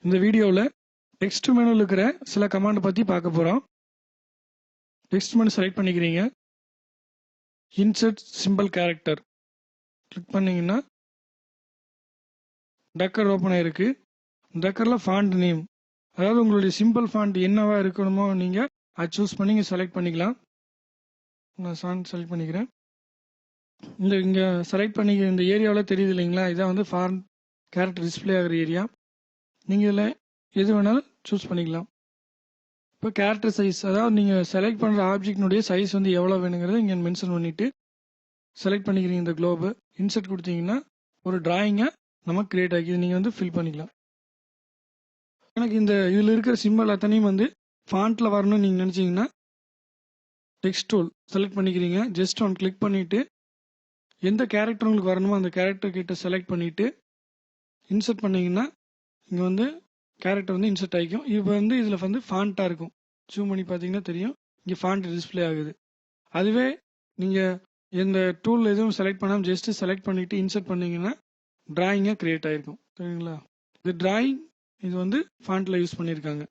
இந்த வீடியோவில் டெக்ஸ்ட் மெனுவில் இருக்கிற சில கமாண்ட் பற்றி பார்க்க போகிறோம். டெக்ஸ்ட் மெனு செலக்ட் பண்ணிக்கிறீங்க. இன்சர்ட் சிம்பிள் கேரக்டர் கிளிக் பண்ணிங்கன்னா டக்கர் ஓப்பன் ஆகிருக்கு. டக்கரில் ஃபாண்ட் நேம், அதாவது உங்களுடைய சிம்பிள் ஃபாண்ட் என்னவா இருக்கணுமோ நீங்கள் அதை சூஸ் பண்ணி இங்கே செலக்ட் பண்ணிக்கலாம். நான் ஃபாண்ட் செலக்ட் பண்ணிக்கிறேன். இங்கே செலக்ட் பண்ணிக்கிற இந்த ஏரியாவில் தெரியுது இல்லைங்களா, இதான் வந்து ஃபாண்ட் கேரக்டர் டிஸ்பிளே ஆகிற ஏரியா. நீங்கள் இதில் எது வேணாலும் சூஸ் பண்ணிக்கலாம். இப்போ கேரக்டர் சைஸ், அதாவது நீங்கள் செலக்ட் பண்ணுற ஆப்ஜெக்டினுடைய சைஸ் வந்து எவ்வளோ வேணுங்கிறத இங்கே மென்ஷன் பண்ணிவிட்டு செலக்ட் பண்ணிக்கிறீங்க. இந்த குளோபு இன்சர்ட் கொடுத்தீங்கன்னா ஒரு டிராயிங்கை நமக்கு கிரியேட் ஆகி நீங்கள் வந்து ஃபில் பண்ணிக்கலாம். எனக்கு இந்த இதில் இருக்கிற சிம்பிள் அத்தனையும் வந்து ஃபாண்ட்டில் வரணும்னு நீங்கள் நினச்சிங்கன்னா டெக்ஸ்ட் டூல் செலக்ட் பண்ணிக்கிறீங்க. ஜஸ்ட் ஒன் கிளிக் பண்ணிவிட்டு எந்த கேரக்டர் உங்களுக்கு வரணுமோ அந்த கேரக்டர் கிட்ட செலக்ட் பண்ணிவிட்டு இன்சர்ட் பண்ணிங்கன்னா இங்கே வந்து கேரக்டர் வந்து இன்சர்ட் ஆகிக்கும். இப்போ வந்து இதில் வந்து ஃபாண்ட்டாக இருக்கும். ஜூம் பண்ணி பார்த்தீங்கன்னா தெரியும், இங்கே ஃபாண்ட் டிஸ்பிளே ஆகுது. அதுவே நீங்கள் எந்த டூல் எதுவும் செலக்ட் பண்ணாமல் ஜஸ்ட்டு செலக்ட் பண்ணிவிட்டு இன்சர்ட் பண்ணிங்கன்னா டிராயிங்காக க்ரியேட் ஆகிருக்கும். சரிங்களா? இது டிராயிங், இது வந்து ஃபாண்ட்டில் யூஸ் பண்ணியிருக்காங்க.